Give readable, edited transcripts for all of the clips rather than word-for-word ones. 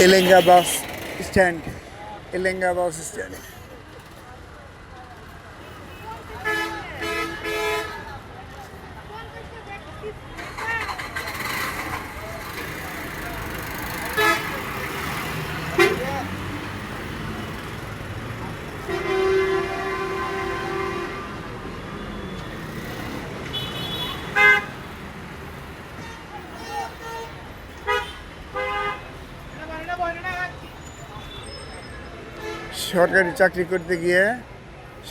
Elenga bus stand, Elenga bus stand. সরকারি চাকরি করতে গিয়ে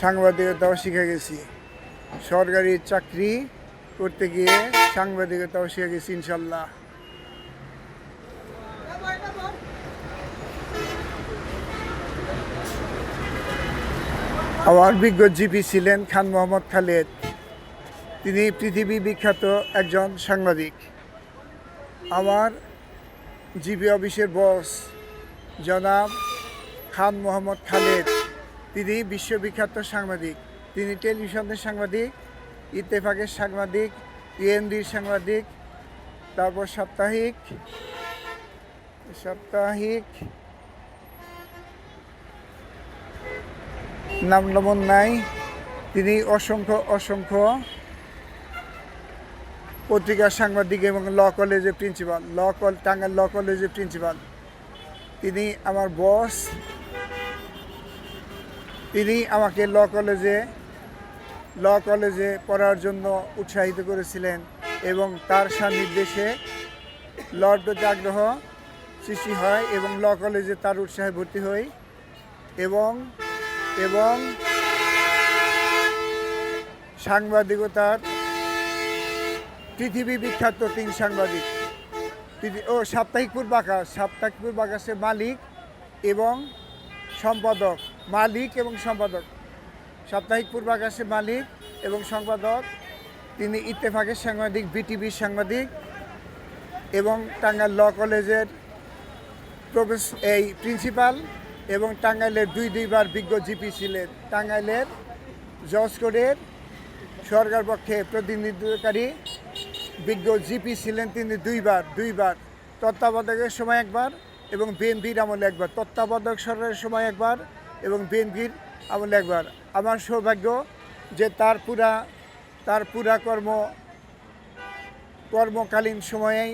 সাংবাদিকতাও শিখে গেছি। সরকারি চাকরি করতে গিয়ে সাংবাদিকতাও শিখে গেছি ইনশাল্লাহ। আমার বিজ্ঞ জিপি ছিলেন খান মোহাম্মদ খালেদ। তিনি পৃথিবী বিখ্যাত একজন সাংবাদিক। আমার জিপি অফিসের বস জনাব খান মোহাম্মদ খালেদ, তিনি বিশ্ববিখ্যাত সাংবাদিক। তিনি টেলিভিশনের সাংবাদিক, ইত্তেফাকের সাংবাদিক, পিএনবির সাংবাদিক, তারপর সাপ্তাহিক নাম নমন নাই। তিনি অসংখ্য পত্রিকার সাংবাদিক এবং ল কলেজের প্রিন্সিপাল, টাঙ্গাইল ল কলেজের প্রিন্সিপাল। তিনি আমার বস। তিনি আমাকে ল কলেজে পড়ার জন্য উৎসাহিত করেছিলেন এবং তার নির্দেশে লর প্রতি আগ্রহ সৃষ্টি হয় এবং ল কলেজে তার উৎসাহে ভর্তি হই এবং সাংবাদিকতার পৃথিবী বিখ্যাত 3 সাংবাদিক ও সাপ্তাহিক পূর্বাকাশের মালিক এবং সম্পাদক। সাপ্তাহিক পূর্বাকাশের মালিক এবং সম্পাদক। তিনি ইত্তেফাকের সাংবাদিক, বিটিভির সাংবাদিক এবং টাঙ্গাইল ল কলেজের প্রিন্সিপাল এবং টাঙ্গাইলের দুইবার বিজ্ঞ জিপি ছিলেন। টাঙ্গাইলের জজ কোর্টের সরকার পক্ষে প্রতিনিধিত্বকারী বিজ্ঞ জিপি ছিলেন তিনি দুইবার। তত্ত্বাবধায়কের সময় একবার এবং বিএনপির আমলে একবার। তত্ত্বাবধায়ক সরকারের সময় একবার এবং বিএনপির আমলে একবার। আমার সৌভাগ্য যে তার পুরা কর্মকালীন সময়েই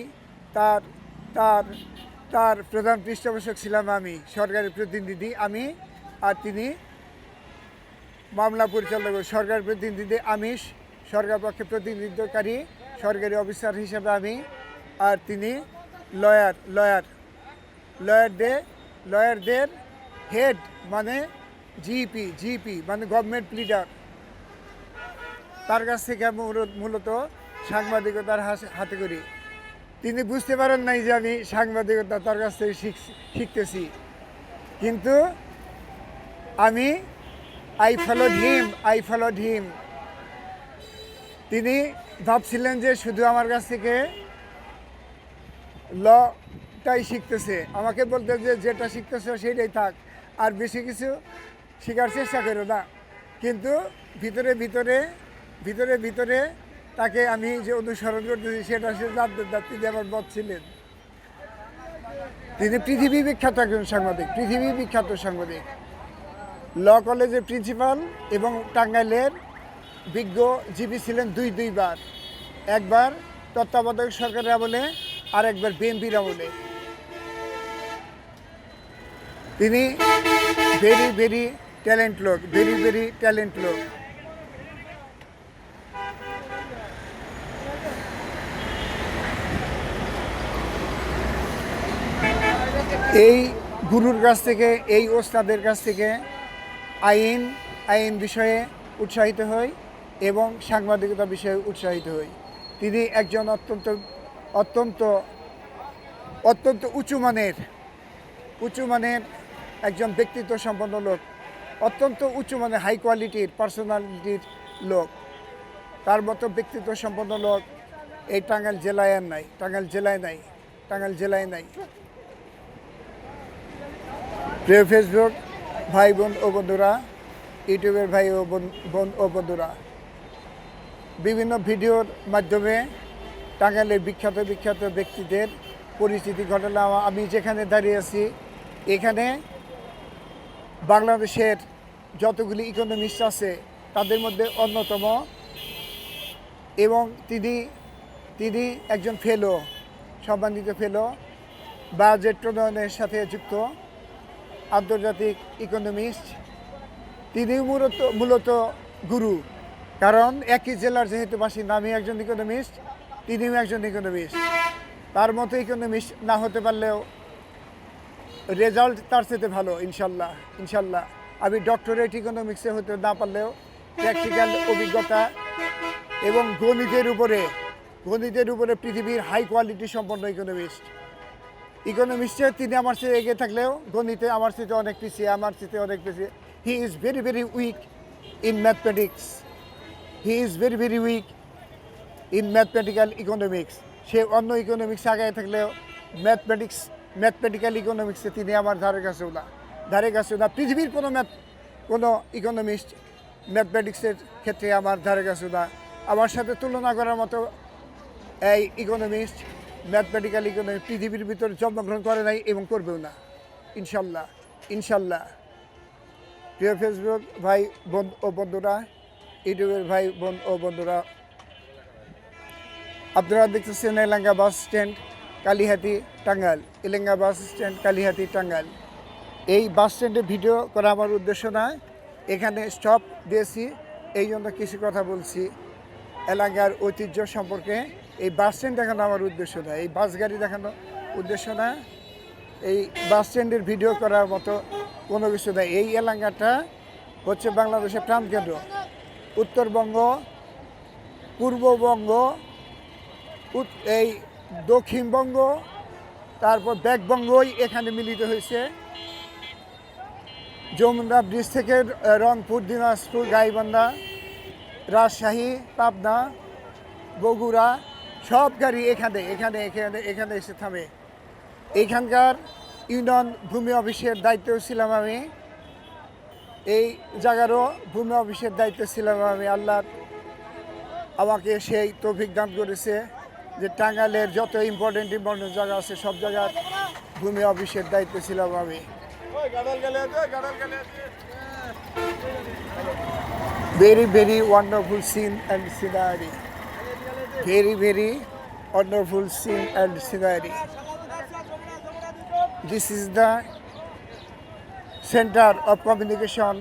তার প্রধান পৃষ্ঠপোষক ছিলাম আমি, সরকারি প্রতিনিধি আমি, আর তিনি মামলা পরিচালক। সরকার প্রতিনিধি আমি, সরকার পক্ষে প্রতিনিধিত্বকারী সরকারি অফিসার হিসেবে আমি, আর তিনি লয়ারদের হেড মানে জিপি মানে গভর্নমেন্ট লিডার। তার কাছ থেকে আমি মূলত সাংবাদিকতার হাতে করি। তিনি বুঝতে পারেন নাই যে আমি সাংবাদিকতা তার কাছ থেকে শিখতেছি, কিন্তু আমি আই ফলোড হিম। তিনি ভাবছিলেন যে শুধু আমার কাছ থেকে লটাই শিখতেছে, আমাকে বলতে যে যেটা শিখতেছে সেটাই থাক, আর বেশি কিছু শেখার চেষ্টা করো না। কিন্তু ভিতরে তাকে আমি যে অনুসরণ করতেছি সেটা সে জানতেন না। তিনি আমার বস ছিলেন। তিনি পৃথিবী বিখ্যাত একজন সাংবাদিক, ল কলেজের প্রিন্সিপাল এবং টাঙ্গাইলের বিজ্ঞ জিপি ছিলেন দুইবার। একবার তত্ত্বাবধায়ক সরকারের আমলে আর একবার বিএনপির আমলে। তিনি ভেরি ট্যালেন্ট লোক। এই গুরুর কাছ থেকে, এই ওস্তাদের কাছ থেকে আইন বিষয়ে উৎসাহিত হই এবং সাংবাদিকতা বিষয়ে উৎসাহিত হই। তিনি একজন অত্যন্ত উঁচুমানের একজন ব্যক্তিত্ব সম্পন্ন লোক, অত্যন্ত উঁচুমানের হাই কোয়ালিটির পার্সোনালিটির লোক। তার মতো ব্যক্তিত্ব সম্পন্ন লোক এই টাঙ্গাইল জেলায় নাই। প্রিয় ফেসবুক ভাই বোন ও বন্ধুরা, ইউটিউবের ভাই ও বোন ও বন্ধুরা, বিভিন্ন ভিডিওর মাধ্যমে টাঙ্গাইলের বিখ্যাত ব্যক্তিদের পরিচিতি ঘটালাম। আমি যেখানে দাঁড়িয়ে আছি এখানে বাংলাদেশের যতগুলি ইকোনমিস্ট আছে তাদের মধ্যে অন্যতম, এবং তিনি একজন ফেলো, সম্মানিত ফেলো, বাজেট প্রণয়নের সাথে যুক্ত আন্তর্জাতিক ইকোনমিস্ট। তিনি মূলত গুরু, কারণ একই জেলার যেহেতু বাসিন্দা, আমি একজন ইকোনমিস্ট, তিনিও একজন ইকোনমিস্ট। তার মতো ইকোনমিস্ট না হতে পারলেও রেজাল্ট তার সাথে ভালো ইনশাল্লাহ। আমি ডক্টরেট ইকোনমিক্সে হতে না পারলেও প্র্যাকটিক্যাল অভিজ্ঞতা এবং গণিতের উপরে পৃথিবীর হাই কোয়ালিটি সম্পন্ন ইকোনমিস্টে তিনি আমার চেয়ে এগিয়ে থাকলেও গণিতে আমার চেয়ে অনেক পিছিয়ে। He is very very weak in mathematics, in mathematical economics. সে অন্য ইকোনমিক্স আগায় থাকলেও ম্যাথমেটিক্যাল ইকোনমিক্সে তিনি আমার ধারে কাছেও না। পৃথিবীর কোনো ইকোনমিস্ট ম্যাথমেটিক্সের ক্ষেত্রে আমার ধারে কাছেও না। আমার সাথে তুলনা করার মতো এই ইকোনমিস্ট, ম্যাথমেটিক্যাল ইকোনমিক্স পৃথিবীর ভিতরে জন্মগ্রহণ করে নাই এবং করবেও না ইনশাল্লাহ। প্রিয় ফেসবুক ভাই বোন ও বন্ধুরা, ইউটিউবের ভাই বোন ও বন্ধুরা, আপনারা দেখতেছেন Elenga bus stand, Kalihati, Tangail. Elenga bus stand, Kalihati, Tangail. এই বাস স্ট্যান্ডে ভিডিও করা আমার উদ্দেশ্য নয়, এখানে স্টপ দিয়েছি এই জন্য কিছু কথা বলছি এলাকার ঐতিহ্য সম্পর্কে। এই বাস স্ট্যান্ড দেখানো আমার উদ্দেশ্য নয়, এই বাস গাড়ি দেখানো উদ্দেশ্য না, এই বাস স্ট্যান্ডের ভিডিও করার মতো কোনো কিছু নয়। এই এলাকাটা হচ্ছে বাংলাদেশের প্রাণকেন্দ্র। উত্তরবঙ্গ, পূর্ববঙ্গ, এই দক্ষিণবঙ্গ, তারপর ব্যাকবঙ্গই এখানে মিলিত হয়েছে। যমুনা ব্রিজ থেকে রংপুর, দিনাজপুর, গাইবান্ধা, রাজশাহী, পাবনা, বগুড়া সব গাড়ি এখানে এসে থামে। এইখানকার ইউনিয়ন ভূমি অফিসের দায়িত্ব ছিলাম আমি, এই জায়গারও ভূমি অফিসের দায়িত্ব ছিলাম আমি। আল্লাহ আমাকে সেই তৌফিক দান করেছে যে টাঙ্গাইলের যত ইম্পর্টেন্ট জায়গা আছে সব জায়গার ভূমি অফিসের দায়িত্ব ছিলাম আমি। Very, very wonderful scene and scenery. This is the center of communication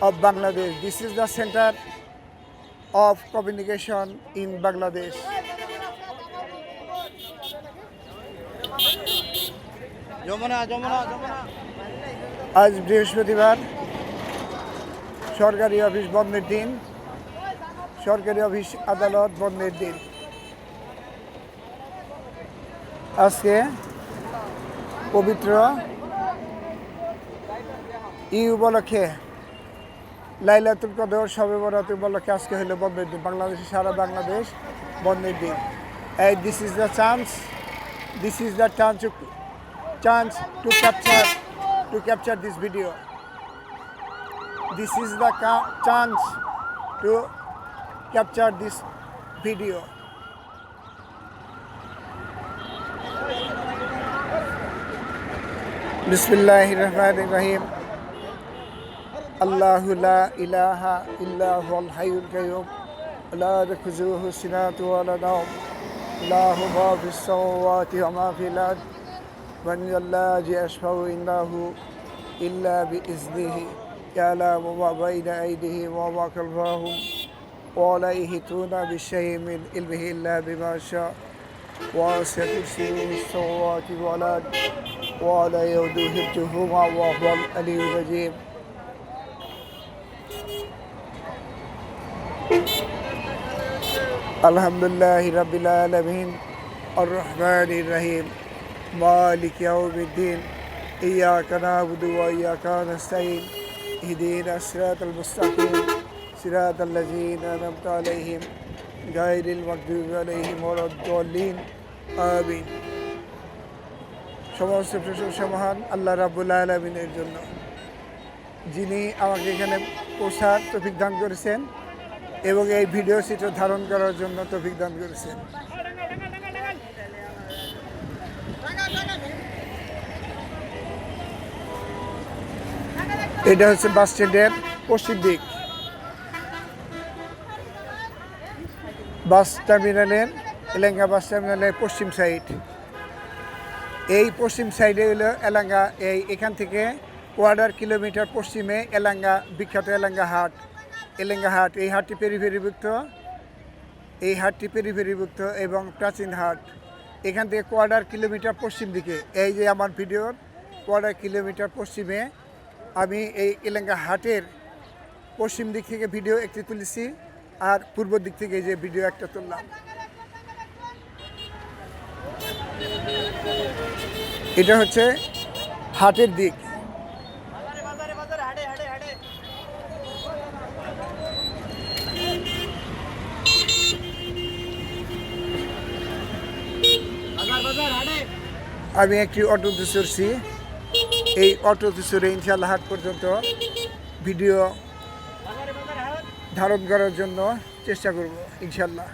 of Bangladesh. This is the center of communication in Bangladesh. আজ বৃহস্পতিবার, সরকারি অফিস বন্ধের দিন, সরকারি অফিস আদালত বন্ধের দিন। আজকে পবিত্র উপলক্ষে, লাইলাতুল কদর, শবে বরাত উপলক্ষে আজকে হলো বন্ধের দিন। বাংলাদেশে, সারা বাংলাদেশ বন্ধের দিন। This is the chance to capture this video. This is the chance to capture this video. Bismillahirrahmanirrahim. Allahu la ilaha illa huwal hayyul qayyum, la ta'khudhuhu sinatun wa la nawm, lahu ma fis samawati wa ma fil ard, man yalladhi yashfa'u indahu illa bi iznihi, ya'lamu ma bayna aydihim wa ma khalfahum, wa la yuhituna bi shay'in min ilmihi illa bima sha'a, wa wasi'a kursiyuhu as-samawati wal ard, wa la ya'uduhu hifdhuhuma wa huwal aliyyul azim. Alhamdulillahi Rabbil Alamin, Ar-Rahmanir Rahim, Malik Yawmiddin, Iyyaka na'budu wa iyyaka nasta'in, Ihdinas siratal mustaqim, siratal ladzina an'amta alayhim, ghayril maghdubi alayhim waladdallin. আমিন। সমস্ত প্রশংসা মহান আল্লাহ রাব্বুল আলামিনের জন্য, যিনি আমাকে এখানে পৌঁছার তৌফিক দান করেছেন এবং এই ভিডিও চিত্র ধারণ করার জন্য তৌফিক দান করেছেন। এটা হচ্ছে বাস স্ট্যান্ডের পশ্চিম দিক, বাস টার্মিনালের এলাঙ্গা বাস টার্মিনালের পশ্চিম সাইড। এই পশ্চিম সাইডে হলো এলাঙ্গা, এখান থেকে 1.5 কিলোমিটার পশ্চিমে এলাঙ্গা, বিখ্যাত এলাঙ্গা হাট। এই হাটটি পেরিফেরিভুক্ত এবং প্রাচীন হাট। এখান থেকে 1.5 কিলোমিটার পশ্চিম দিকে, এই যে আমার ভিডিওর 1.5 কিলোমিটার পশ্চিমে আমি এই এলাঙ্গা হাটের পশ্চিম দিক থেকে ভিডিও একটি তুলেছি, আর পূর্ব দিক থেকে এই যে ভিডিও একটা তুললাম। এটা হচ্ছে হাটের দিক। আমি একটি অটোতে চড়ছি, এই অটোতে চড়ে ইনশাল্লাহ হাট পর্যন্ত ভিডিও ধারণ করার জন্য চেষ্টা করব ইনশাল্লাহ।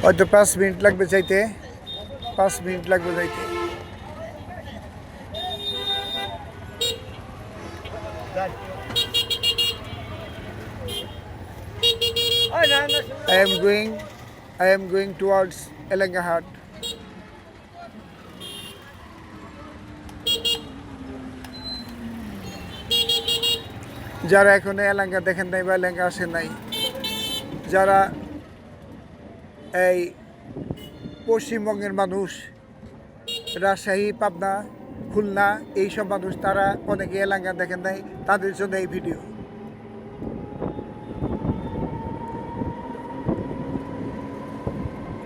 হয়তো 5 মিনিট লাগবে যাইতে। I am going towards Elenga Hat. যারা এখনো এলাঙ্গা দেখেন নাই বা এলাঙ্গা আসেন নাই, যারা এই পশ্চিমবঙ্গের মানুষ, রাজশাহী, পাবনা, খুলনা এইসব মানুষ, তারা অনেকে এলাঙ্গা দেখেন নাই, তাদের জন্য এই ভিডিও।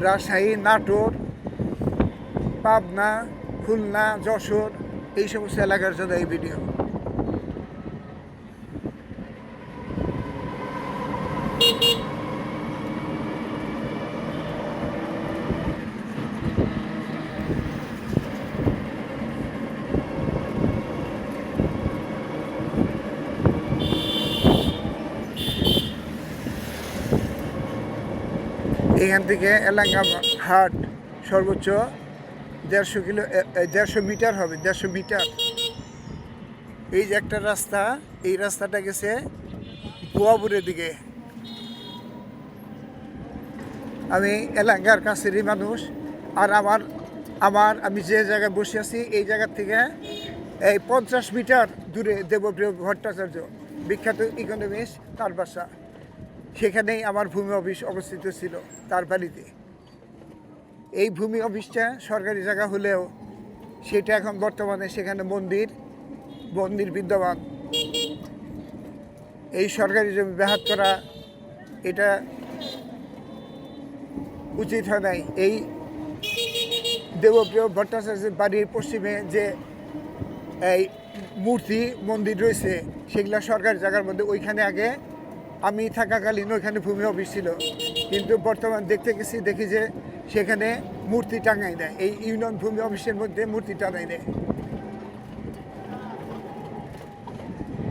রাজশাহী, নাটোর, পাবনা, খুলনা, যশোর এই সমস্ত এলাকার জন্য এই ভিডিও। এখান থেকে এলাঙ্গা হাট সর্বোচ্চ 150 মিটার হবে, 150 মিটার। এই যে একটা রাস্তা, এই রাস্তাটা গেছে বুয়াবুরের দিকে। আমি এলাঙ্গার কাছেরই মানুষ, আর আমি যে জায়গায় বসে আছি এই জায়গার থেকে এই 50 মিটার দূরে দেবপ্রিয় ভট্টাচার্য, বিখ্যাত ইকোনমিস্ট, তার বাসা। সেখানেই আমার ভূমি অফিস অবস্থিত ছিল, তার বাড়িতে। এই ভূমি অফিসটা সরকারি জায়গা হলেও সেটা এখন বর্তমানে সেখানে মন্দির বিদ্যমান। এই সরকারি জমি ব্যাহাত করা এটা উচিত হয় নাই। এই দেবপ্রিয় ভট্টাচার্যের বাড়ির পশ্চিমে যে এই মন্দির রয়েছে, সেগুলা সরকারি জায়গার মধ্যে। ওইখানে আগে আমি থাকাকালীন ওইখানে ভূমি অফিস ছিল, কিন্তু বর্তমান দেখি যে সেখানে মূর্তি টাঙাই দেয়। এই ইউনিয়ন ভূমি অফিসের মধ্যে মূর্তি টাঙাই দেয়।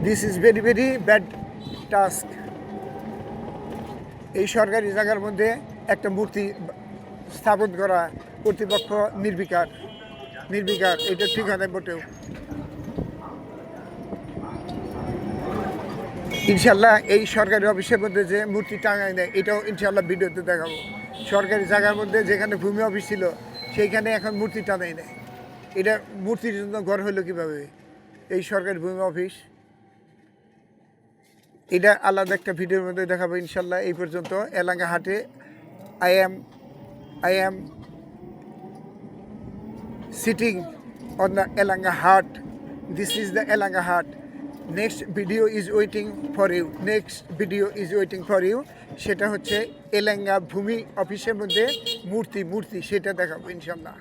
This is very very bad task. এই সরকারি জায়গার মধ্যে একটা মূর্তি স্থাপন করা, কর্তৃপক্ষ নির্বিকার। এটা ঠিক হয় না মোটেও। ইনশাল্লাহ এই সরকারি অফিসের মধ্যে যে মূর্তি টাঙায় নেয়, এটাও ইনশাল্লাহ ভিডিওতে দেখাবো। সরকারি জায়গার মধ্যে যেখানে ভূমি অফিস ছিল সেইখানে এখন মূর্তি টাঙায় নেয়। এটা মূর্তির জন্য ঘর হলো কিভাবে? এই সরকারি ভূমি অফিস, এটা আলাদা একটা ভিডিওর মধ্যে দেখাবো ইনশাল্লাহ। এই পর্যন্ত এলাঙ্গা হাটে I am sitting on the Elenga Hat. This is the Elenga Hat. Next video is waiting for you. সেটা হচ্ছে এলাঙ্গা ভূমি অফিসের মধ্যে মূর্তি সেটা দেখাবো ইনশাল্লাহ।